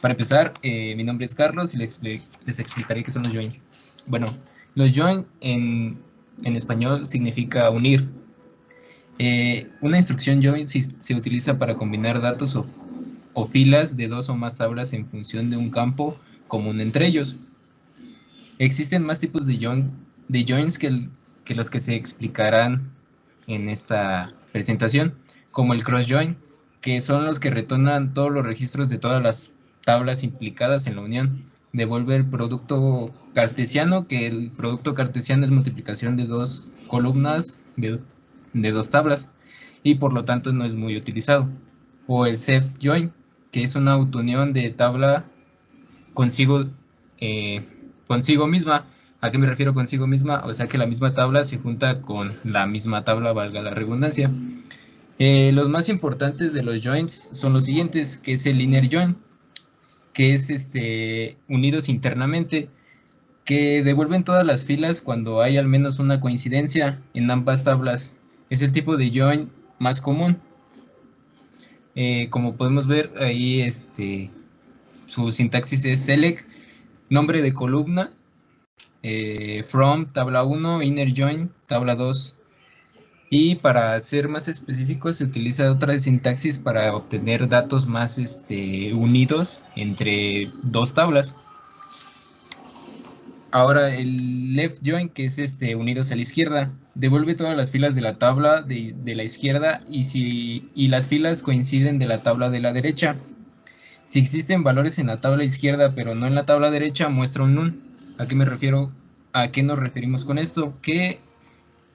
Para empezar, mi nombre es Carlos y les explicaré qué son los join. Bueno, los join en español significa unir. Una instrucción join se utiliza para combinar datos o filas de dos o más tablas en función de un campo común entre ellos. Existen más tipos de joins que los que se explicarán en esta presentación, como el cross join, que son los que retornan todos los registros de todas las tablas implicadas en la unión. Devuelve el producto cartesiano, que el producto cartesiano es multiplicación de dos columnas de dos tablas, y por lo tanto no es muy utilizado. O el set join, que es una autounión de tabla consigo, consigo misma. ¿A qué me refiero consigo misma? O sea que la misma tabla se junta con la misma tabla, valga la redundancia. Los más importantes de los joins son los siguientes, que es el inner join, que es unidos internamente, que devuelven todas las filas cuando hay al menos una coincidencia en ambas tablas. Es el tipo de join más común. Como podemos ver ahí, su sintaxis es select, nombre de columna, from, tabla 1, inner join, tabla 2. Y para ser más específico, se utiliza otra sintaxis para obtener datos más unidos entre dos tablas. Ahora el left join, que es unidos a la izquierda, devuelve todas las filas de la tabla de la izquierda y las filas coinciden de la tabla de la derecha. Si existen valores en la tabla izquierda pero no en la tabla derecha, muestra un null. ¿A qué me refiero? ¿A qué nos referimos con esto? Que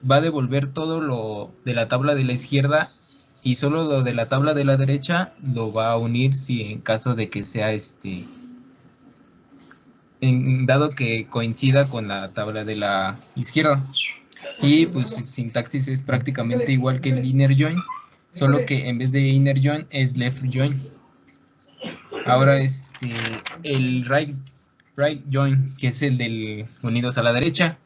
va a devolver todo lo de la tabla de la izquierda y solo lo de la tabla de la derecha lo va a unir si en caso de que sea dado que coincida con la tabla de la izquierda. Y pues sintaxis es prácticamente igual que el inner join, solo que en vez de inner join es left join. Ahora el right join, que es el del unidos a la derecha,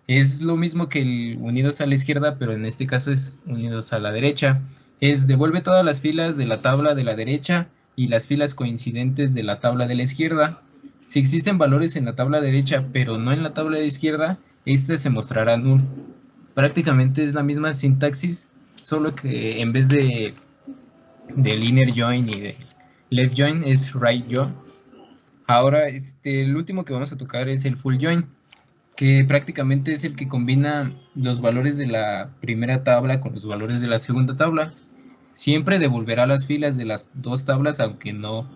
es lo mismo que el unidos a la izquierda, pero en este caso es unidos a la derecha. Devuelve todas las filas de la tabla de la derecha y las filas coincidentes de la tabla de la izquierda. Si existen valores en la tabla derecha, pero no en la tabla de la izquierda, se mostrará null. Prácticamente es la misma sintaxis, solo que en vez del inner join y de left join es right join. Ahora, el último que vamos a tocar es el full join, que prácticamente es el que combina los valores de la primera tabla con los valores de la segunda tabla. Siempre devolverá las filas de las dos tablas, aunque no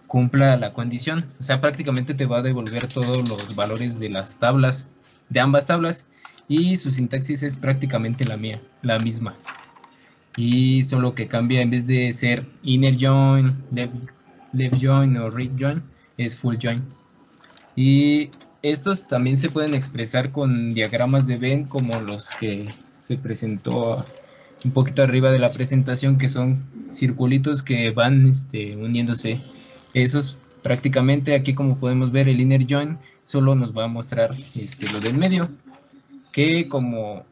cumpla la condición. O sea, prácticamente te va a devolver todos los valores de las tablas, de ambas tablas, y su sintaxis es prácticamente la misma. Y solo que cambia, en vez de ser inner join, left join o right join, es full join. Y estos también se pueden expresar con diagramas de Venn, como los que se presentó un poquito arriba de la presentación, que son circulitos que van uniéndose. Esos prácticamente, aquí como podemos ver, el inner join solo nos va a mostrar lo del medio, que como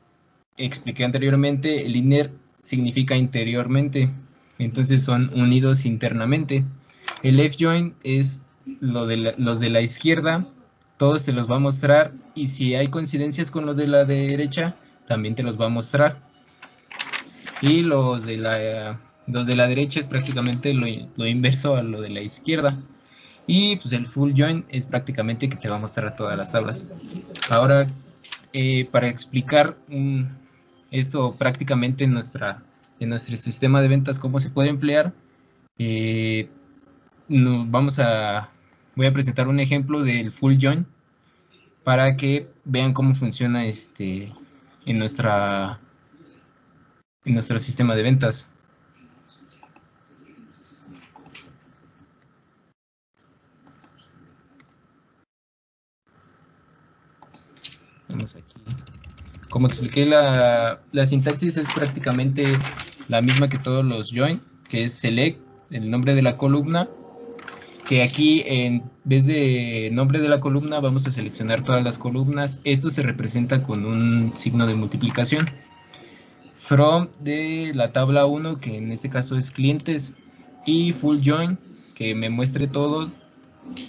expliqué anteriormente, el inner significa interiormente, entonces son unidos internamente. El left join es los de la izquierda, todos te los va a mostrar, y si hay coincidencias con los de la derecha, también te los va a mostrar. Y los de la derecha es prácticamente lo inverso a lo de la izquierda. Y pues el full join es prácticamente que te va a mostrar todas las tablas. Ahora, para explicar esto prácticamente en nuestro sistema de ventas, cómo se puede emplear, voy a presentar un ejemplo del full join para que vean cómo funciona en nuestro sistema de ventas. Vamos aquí. Como expliqué, la sintaxis es prácticamente la misma que todos los join, que es select, el nombre de la columna, que aquí en vez de nombre de la columna vamos a seleccionar todas las columnas. Esto se representa con un signo de multiplicación. From de la tabla 1, que en este caso es clientes, y full join que me muestre todo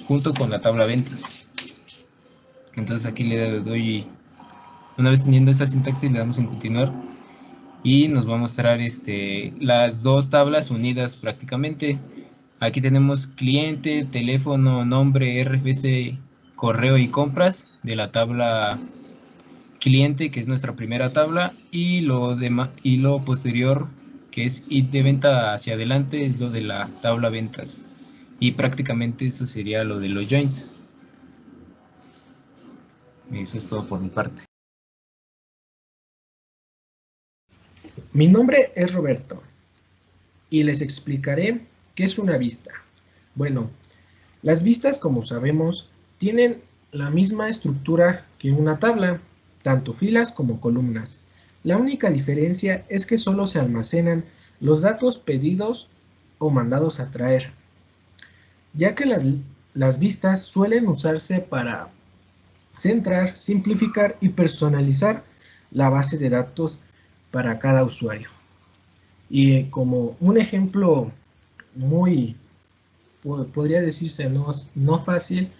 junto con la tabla ventas. Entonces aquí le doy, una vez teniendo esa sintaxis, le damos en continuar y nos va a mostrar las dos tablas unidas prácticamente. Aquí tenemos cliente, teléfono, nombre, RFC, correo y compras de la tabla cliente, que es nuestra primera tabla, y lo posterior, que es ir de venta hacia adelante, es lo de la tabla ventas. Y prácticamente eso sería lo de los joins. Eso es todo por mi parte. Mi nombre es Roberto y les explicaré qué es una vista. Bueno, las vistas, como sabemos, tienen la misma estructura que una tabla, tanto filas como columnas. La única diferencia es que solo se almacenan los datos pedidos o mandados a traer, ya que las vistas suelen usarse para centrar, simplificar y personalizar la base de datos para cada usuario. Y como un ejemplo muy, podría decirse no fácil,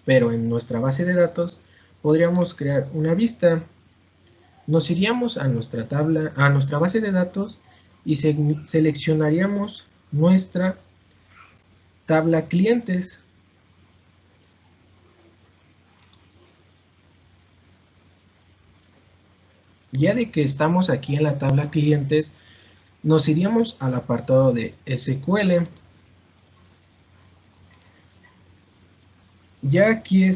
pero en nuestra base de datos podríamos crear una vista. Nos iríamos a nuestra tabla, a nuestra base de datos y seleccionaríamos nuestra tabla clientes. Ya de que estamos aquí en la tabla clientes, nos iríamos al apartado de SQL. Ya aquí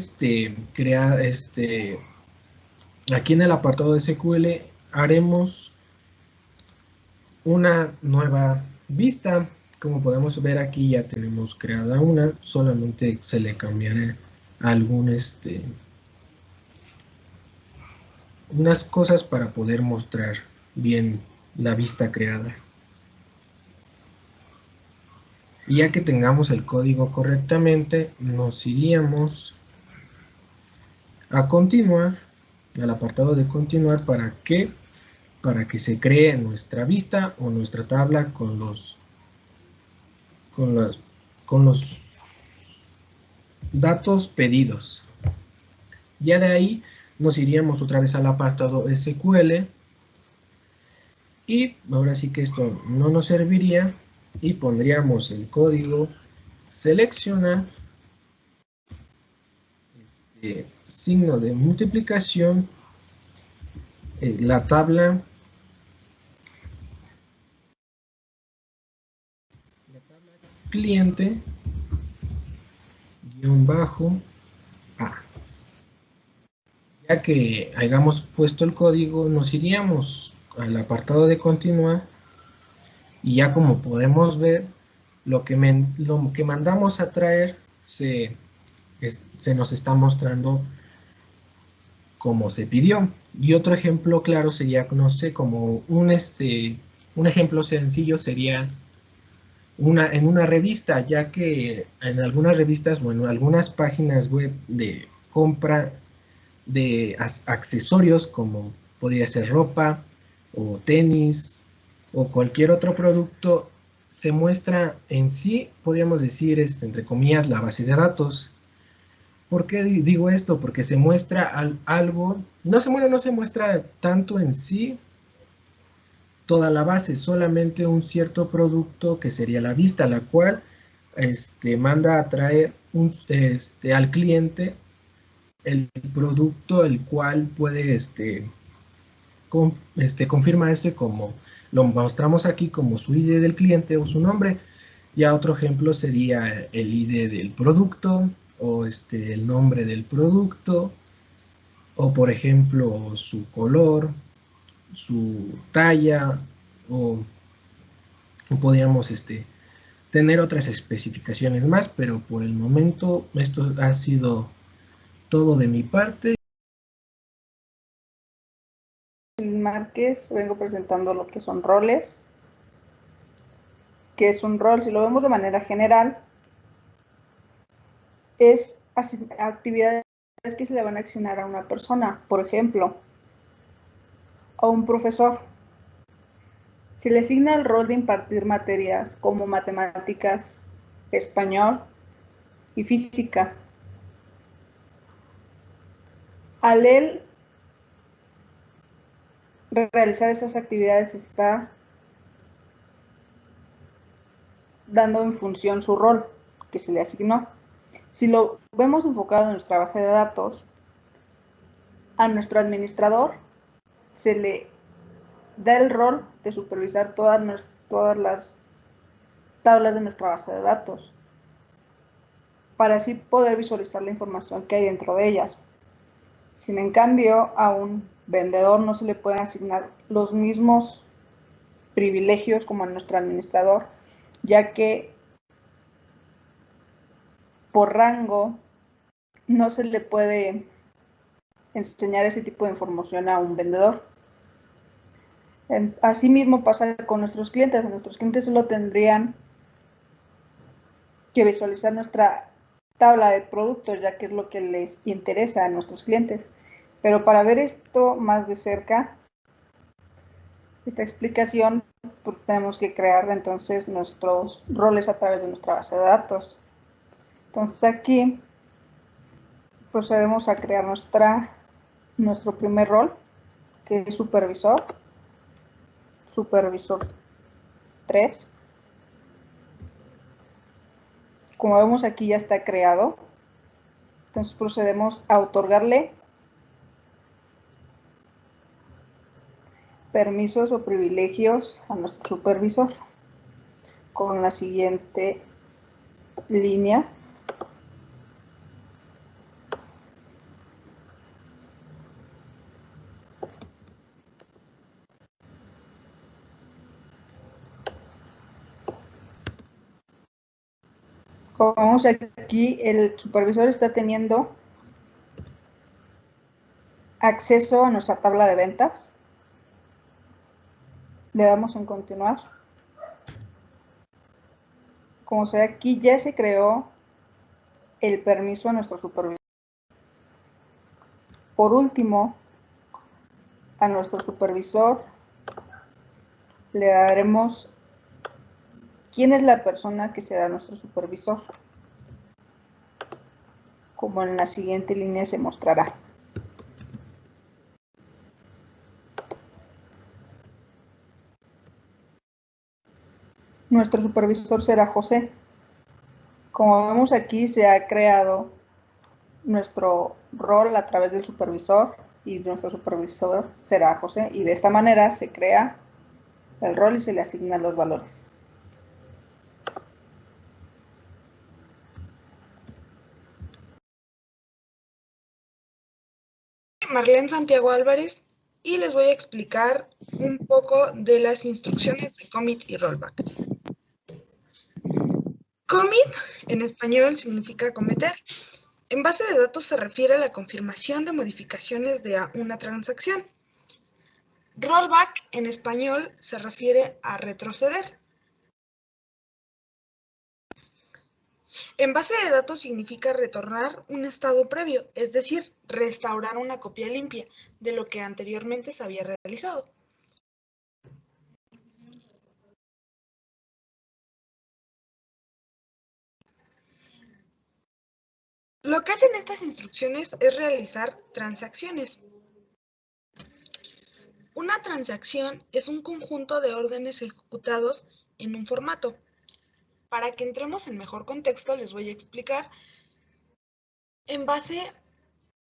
aquí en el apartado de SQL haremos una nueva vista. Como podemos ver aquí ya tenemos creada una, solamente se le cambiará algún unas cosas para poder mostrar bien la vista creada. Y ya que tengamos el código correctamente, nos iríamos a continuar, al apartado de continuar, para que se cree nuestra vista o nuestra tabla con los datos pedidos. Ya de ahí nos iríamos otra vez al apartado SQL y ahora sí que esto no nos serviría y pondríamos el código seleccionar signo de multiplicación, la tabla cliente guión bajo A. Ya que hayamos puesto el código, nos iríamos al apartado de continuar y ya como podemos ver, lo que mandamos a traer se nos está mostrando como se pidió. Y otro ejemplo claro sería, no sé, como un ejemplo sencillo sería en una revista, ya que en algunas revistas o en algunas páginas web de compra de accesorios como podría ser ropa o tenis o cualquier otro producto, se muestra en sí, podríamos decir, entre comillas, la base de datos. ¿Por qué digo esto? Porque se muestra algo, no se muestra tanto en sí toda la base, solamente un cierto producto que sería la vista, la cual manda a traer al cliente el producto el cual puede confirmarse como lo mostramos aquí como su ID del cliente o su nombre. Ya otro ejemplo sería el ID del producto o el nombre del producto o por ejemplo su color, su talla o podríamos tener otras especificaciones más, pero por el momento esto ha sido todo de mi parte. Márquez, vengo presentando lo que son roles. ¿Qué es un rol? Si lo vemos de manera general, es actividades que se le van a asignar a una persona. Por ejemplo, a un profesor. Se le asigna el rol de impartir materias como matemáticas, español y física. Al él realizar esas actividades está dando en función su rol que se le asignó. Si lo vemos enfocado en nuestra base de datos, a nuestro administrador se le da el rol de supervisar todas las tablas de nuestra base de datos, para así poder visualizar la información que hay dentro de ellas. Sin en cambio, a un vendedor no se le pueden asignar los mismos privilegios como a nuestro administrador, ya que por rango no se le puede enseñar ese tipo de información a un vendedor. Asimismo pasa con nuestros clientes. Nuestros clientes solo tendrían que visualizar nuestra tabla de productos, ya que es lo que les interesa a nuestros clientes. Pero para ver esto más de cerca, esta explicación, pues tenemos que crear entonces nuestros roles a través de nuestra base de datos. Entonces aquí procedemos a crear nuestro primer rol, que es supervisor 3. Como vemos aquí ya está creado. Entonces procedemos a otorgarle permisos o privilegios a nuestro supervisor con la siguiente línea. Como vemos aquí, el supervisor está teniendo acceso a nuestra tabla de ventas. Le damos en continuar. Como se ve aquí, ya se creó el permiso a nuestro supervisor. Por último, a nuestro supervisor le daremos quién es la persona que será nuestro supervisor, como en la siguiente línea se mostrará. Nuestro supervisor será José. Como vemos aquí, se ha creado nuestro rol a través del supervisor y nuestro supervisor será José, y de esta manera se crea el rol y se le asignan los valores. Marlene Santiago Álvarez y les voy a explicar un poco de las instrucciones de commit y rollback. Commit en español significa cometer. En base de datos se refiere a la confirmación de modificaciones de una transacción. Rollback en español se refiere a retroceder. En base de datos significa retornar un estado previo, es decir, restaurar una copia limpia de lo que anteriormente se había realizado. Lo que hacen estas instrucciones es realizar transacciones. Una transacción es un conjunto de órdenes ejecutados en un formato. Para que entremos en mejor contexto, les voy a explicar en base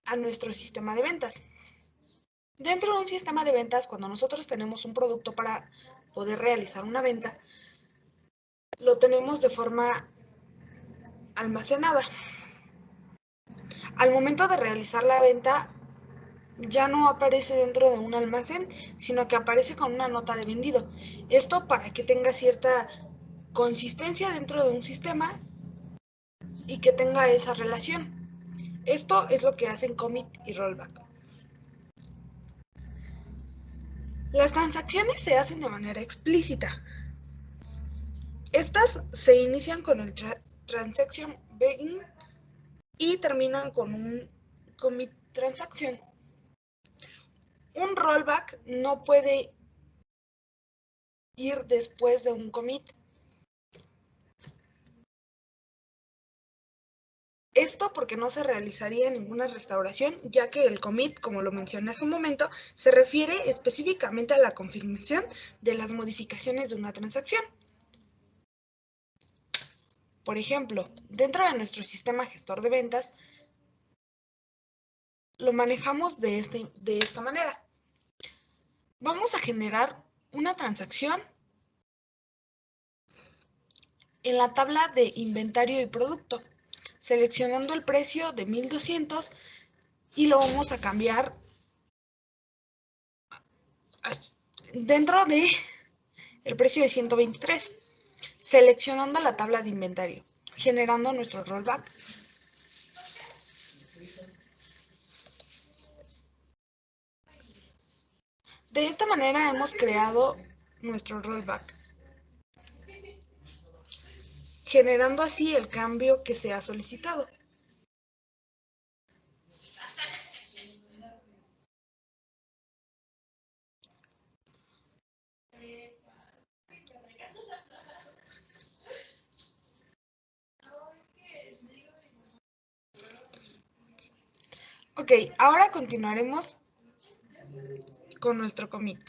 a nuestro sistema de ventas. Dentro de un sistema de ventas, cuando nosotros tenemos un producto para poder realizar una venta, lo tenemos de forma almacenada. Al momento de realizar la venta, ya no aparece dentro de un almacén, sino que aparece con una nota de vendido. Esto para que tenga cierta consistencia dentro de un sistema y que tenga esa relación. Esto es lo que hacen commit y rollback. Las transacciones se hacen de manera explícita. Estas se inician con el transaction begin y terminan con un commit transaction. Un rollback no puede ir después de un commit. Esto porque no se realizaría ninguna restauración, ya que el commit, como lo mencioné hace un momento, se refiere específicamente a la confirmación de las modificaciones de una transacción. Por ejemplo, dentro de nuestro sistema gestor de ventas, lo manejamos de esta manera. Vamos a generar una transacción en la tabla de inventario y producto, seleccionando el precio de 1200 y lo vamos a cambiar dentro de el precio de 123, seleccionando la tabla de inventario, generando nuestro rollback. De esta manera hemos creado nuestro rollback, generando así el cambio que se ha solicitado. Ok, ahora continuaremos con nuestro commit.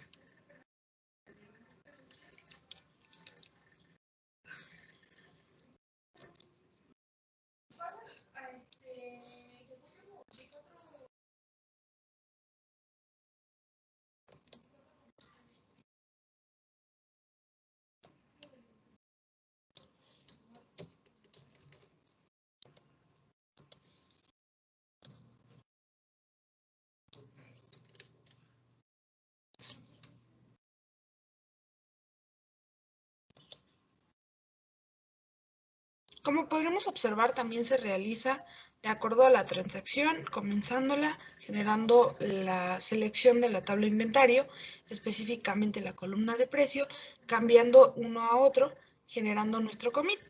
Como podremos observar, también se realiza de acuerdo a la transacción, comenzándola, generando la selección de la tabla de inventario, específicamente la columna de precio, cambiando uno a otro, generando nuestro commit.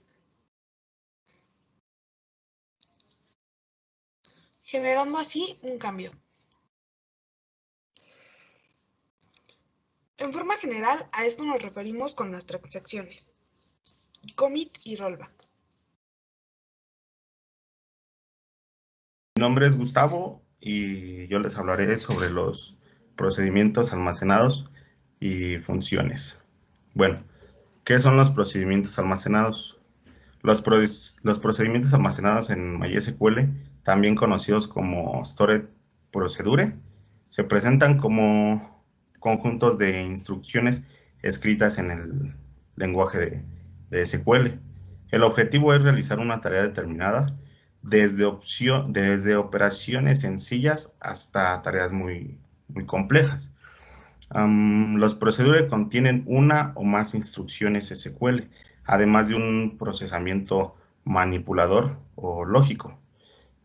Generando así un cambio. En forma general, a esto nos referimos con las transacciones, commit y rollback. Mi nombre es Gustavo y yo les hablaré sobre los procedimientos almacenados y funciones. Bueno, ¿qué son los procedimientos almacenados? Los procedimientos almacenados en MySQL, también conocidos como Stored Procedure, se presentan como conjuntos de instrucciones escritas en el lenguaje de SQL. El objetivo es realizar una tarea determinada desde operaciones sencillas hasta tareas muy complejas. Los procedures contienen una o más instrucciones SQL, además de un procesamiento manipulador o lógico.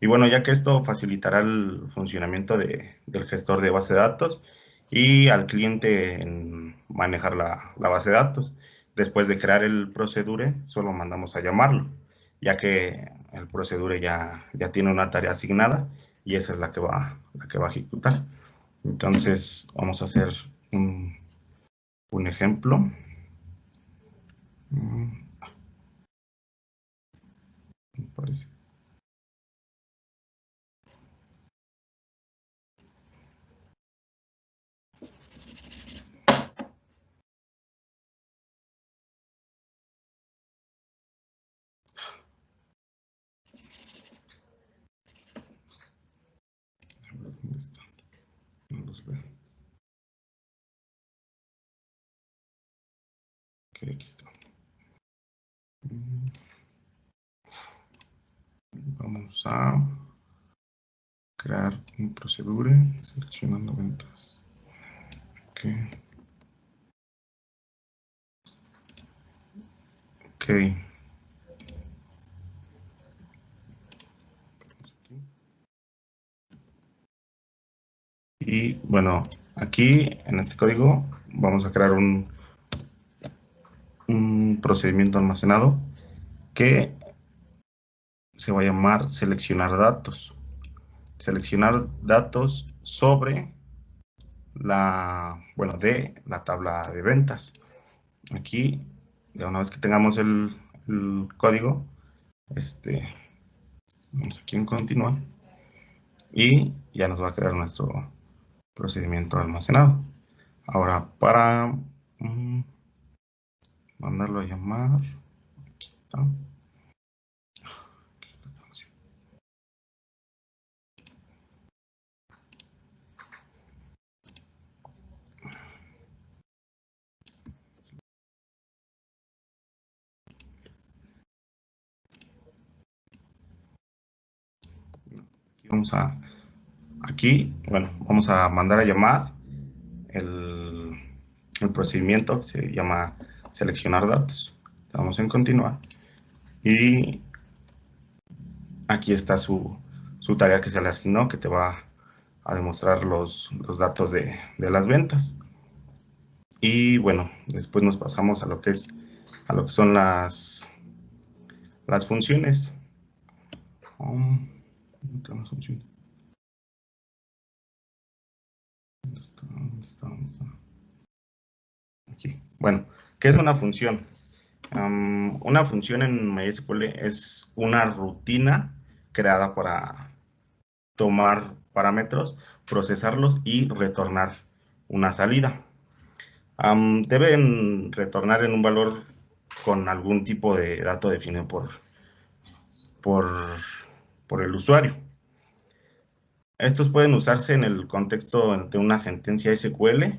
Y bueno, ya que esto facilitará el funcionamiento del gestor de base de datos y al cliente en manejar la base de datos. Después de crear el procedure, solo mandamos a llamarlo, ya que el procedure ya tiene una tarea asignada y esa es la que va a ejecutar. Entonces, vamos a hacer un ejemplo. Me parece. ¿Dónde está? No los veo. Ok, aquí está. Vamos a crear un procedure seleccionando ventas. Ok. Y bueno, aquí en este código vamos a crear un procedimiento almacenado que se va a llamar seleccionar datos. Seleccionar datos sobre de la tabla de ventas. Aquí, ya una vez que tengamos el código, Vamos aquí en continuar. Y ya nos va a crear nuestro procedimiento almacenado. Ahora, para mandarlo a llamar, aquí está. Vamos a mandar a llamar el procedimiento que se llama seleccionar datos. Vamos en continuar. Y aquí está su tarea que se le asignó, que te va a demostrar los datos de las ventas. Y bueno, después nos pasamos a lo que son las funciones. ¿Dónde está? Aquí. Bueno, ¿qué es una función? Una función en MySQL es una rutina creada para tomar parámetros, procesarlos y retornar una salida. Deben retornar en un valor con algún tipo de dato definido por el usuario. Estos pueden usarse en el contexto de una sentencia SQL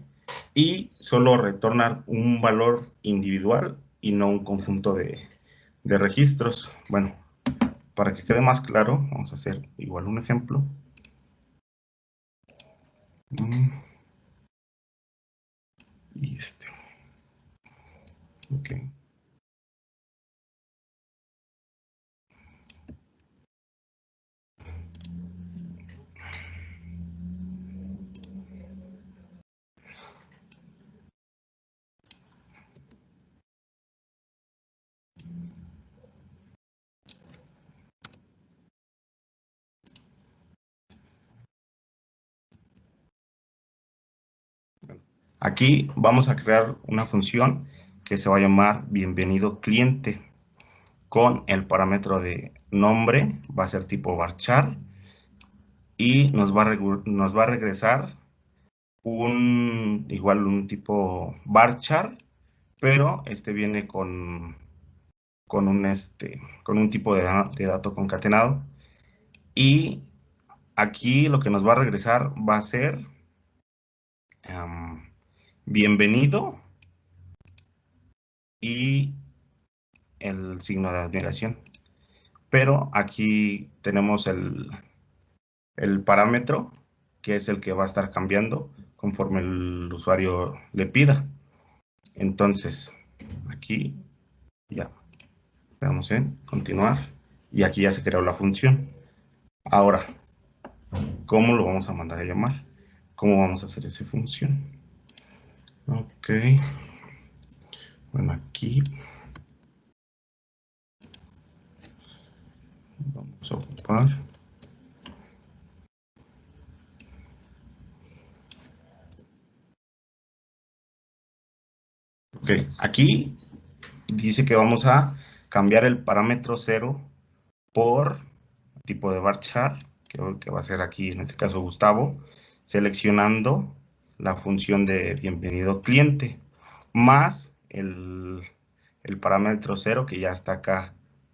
y solo retornar un valor individual y no un conjunto de registros. Bueno, para que quede más claro, vamos a hacer igual un ejemplo. Y ok. Aquí vamos a crear una función que se va a llamar bienvenido cliente con el parámetro de nombre, va a ser tipo varchar y nos va a regresar igual un tipo varchar, pero viene con un tipo de dato concatenado. Y aquí lo que nos va a regresar va a ser bienvenido y el signo de admiración. Pero aquí tenemos el parámetro, que es el que va a estar cambiando conforme el usuario le pida. Entonces, aquí ya le damos en continuar y aquí ya se creó la función. Ahora, ¿cómo lo vamos a mandar a llamar? ¿Cómo vamos a hacer esa función? Ok. Bueno, aquí vamos a ocupar. Ok, aquí dice que vamos a cambiar el parámetro 0 por tipo de varchar, que va a ser aquí, en este caso, Gustavo, seleccionando la función de bienvenido cliente, más el parámetro 0 que ya está acá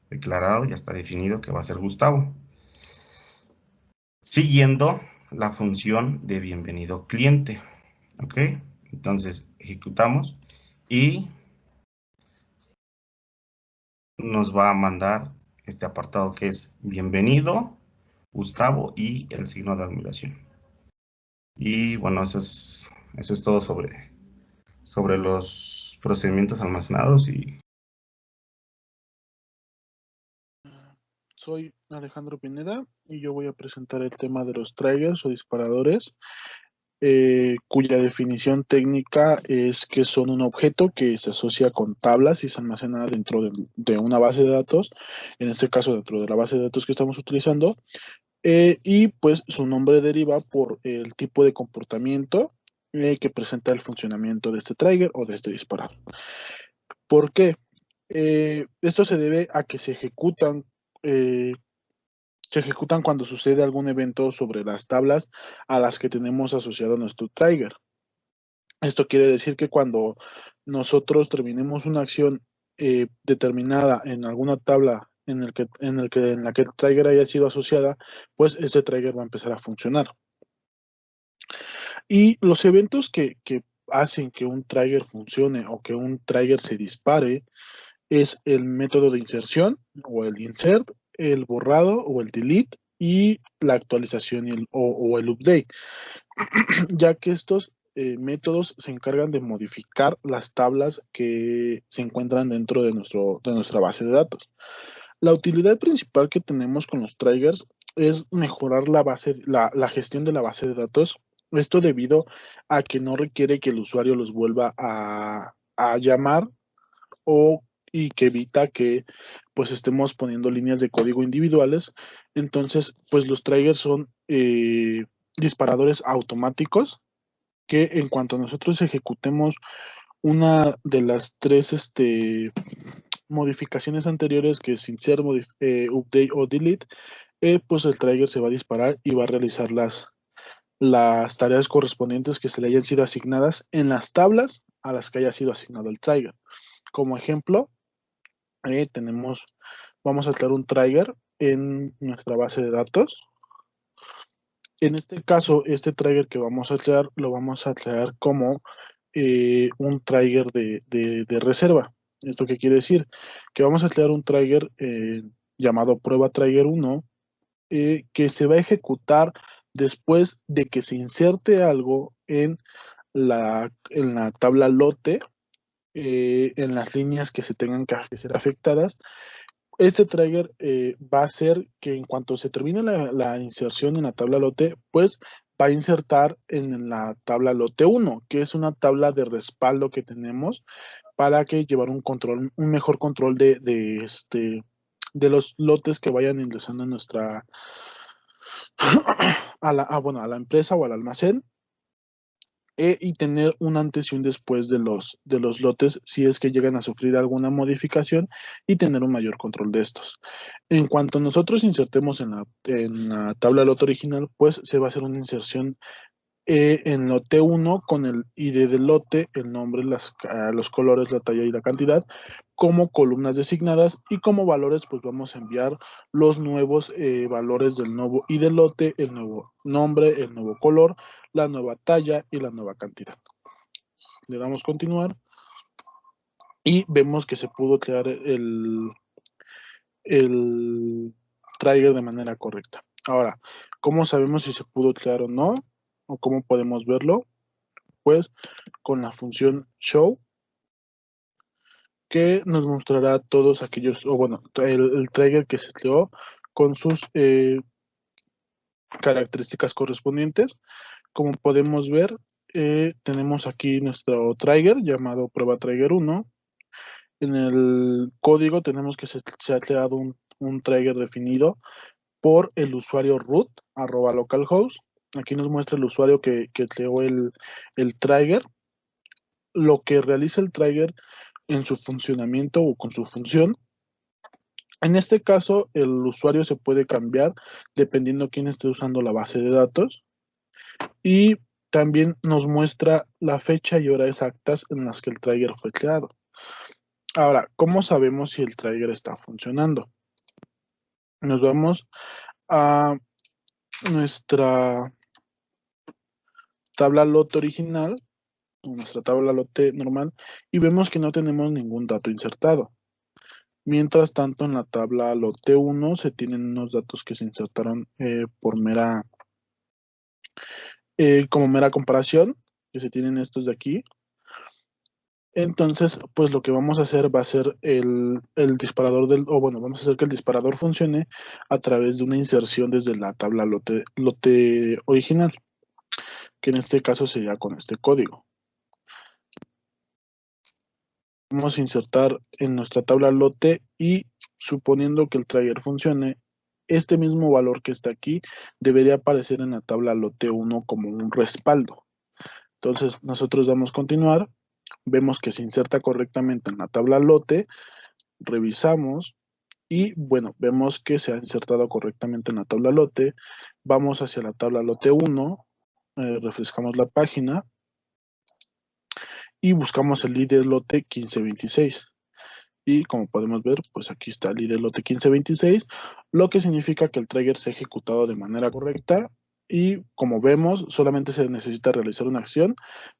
declarado, ya está definido, que va a ser Gustavo, siguiendo la función de bienvenido cliente. ¿Ok? Entonces, ejecutamos y nos va a mandar este apartado que es bienvenido, Gustavo y el signo de admiración. Y bueno, eso es todo sobre los procedimientos almacenados. Soy Alejandro Pineda y yo voy a presentar el tema de los triggers o disparadores, cuya definición técnica es que son un objeto que se asocia con tablas y se almacena dentro de una base de datos, en este caso dentro de la base de datos que estamos utilizando, y pues su nombre deriva por el tipo de comportamiento que presenta el funcionamiento de este trigger o de este disparador. ¿Por qué? Esto se debe a que se ejecutan Se ejecutan cuando sucede algún evento sobre las tablas a las que tenemos asociado nuestro trigger. Esto quiere decir que cuando nosotros terminemos una acción determinada en alguna tabla en la que el trigger haya sido asociada, pues ese trigger va a empezar a funcionar. Y los eventos que hacen que un trigger funcione o que un trigger se dispare es el método de inserción o el insert, el borrado o el delete y la actualización o el update, ya que estos métodos se encargan de modificar las tablas que se encuentran dentro de nuestra base de datos. La utilidad principal que tenemos con los triggers es mejorar la gestión de la base de datos. Esto debido a que no requiere que el usuario los vuelva a llamar y que evita que pues estemos poniendo líneas de código individuales. Entonces, pues los triggers son disparadores automáticos que en cuanto nosotros ejecutemos una de las tres modificaciones anteriores, que es insert, update o delete, pues el trigger se va a disparar y va a realizar las tareas correspondientes que se le hayan sido asignadas en las tablas a las que haya sido asignado el trigger. Como ejemplo, vamos a crear un trigger en nuestra base de datos. En este caso, este trigger que vamos a crear, lo vamos a crear como un trigger de reserva. ¿Esto qué quiere decir? Que vamos a crear un trigger llamado prueba trigger 1 que se va a ejecutar después de que se inserte algo en la tabla lote, en las líneas que se tengan que ser afectadas. Este trigger va a hacer que en cuanto se termine la inserción en la tabla lote, pues va a insertar en la tabla lote 1, que es una tabla de respaldo que tenemos para que llevar un mejor control de los lotes que vayan ingresando a nuestra a la empresa o al almacén. Y tener un antes y un después de los lotes si es que llegan a sufrir alguna modificación y tener un mayor control de estos. En cuanto nosotros insertemos en la tabla lote original, pues se va a hacer una inserción en lote 1 con el ID del lote, el nombre, los colores, la talla y la cantidad, como columnas designadas, y como valores pues vamos a enviar los nuevos valores del nuevo ID del lote, el nuevo nombre, el nuevo color, la nueva talla y la nueva cantidad. Le damos continuar y vemos que se pudo crear el trigger de manera correcta. Ahora, ¿cómo sabemos si se pudo crear o no? ¿O cómo podemos verlo? Pues con la función show, que nos mostrará todos aquellos, o bueno, el trigger que se creó con sus características correspondientes. Como podemos ver, tenemos aquí nuestro trigger llamado prueba trigger 1. En el código tenemos que se ha creado un trigger definido por el usuario root @localhost. Aquí nos muestra el usuario que creó el trigger. Lo que realiza el trigger en su funcionamiento o con su función. En este caso, el usuario se puede cambiar dependiendo quién esté usando la base de datos. Y también nos muestra la fecha y hora exactas en las que el trigger fue creado. Ahora, ¿cómo sabemos si el trigger está funcionando? Nos vamos a nuestra tabla lote original, nuestra tabla lote normal, y vemos que no tenemos ningún dato insertado. Mientras tanto, en la tabla lote 1 se tienen unos datos que se insertaron como mera comparación, que se tienen estos de aquí. Entonces, pues lo que vamos a hacer va a ser el disparador vamos a hacer que el disparador funcione a través de una inserción desde la tabla lote original, que en este caso sería con este código. Vamos a insertar en nuestra tabla lote y suponiendo que el trigger funcione, este mismo valor que está aquí debería aparecer en la tabla lote 1 como un respaldo. Entonces nosotros damos continuar, vemos que se inserta correctamente en la tabla lote, revisamos Y bueno, vemos que se ha insertado correctamente en la tabla lote. Vamos hacia la tabla lote 1, refrescamos la página y buscamos el líder lote 1526. Y como podemos ver, pues aquí está el líder lote 1526, lo que significa que el trigger se ha ejecutado de manera correcta. Y como vemos, solamente se necesita realizar una acción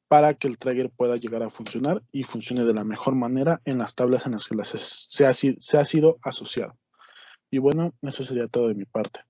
para que el trigger pueda llegar a funcionar y funcione de la mejor manera en las tablas en las que se ha sido asociado. Y bueno, eso sería todo de mi parte.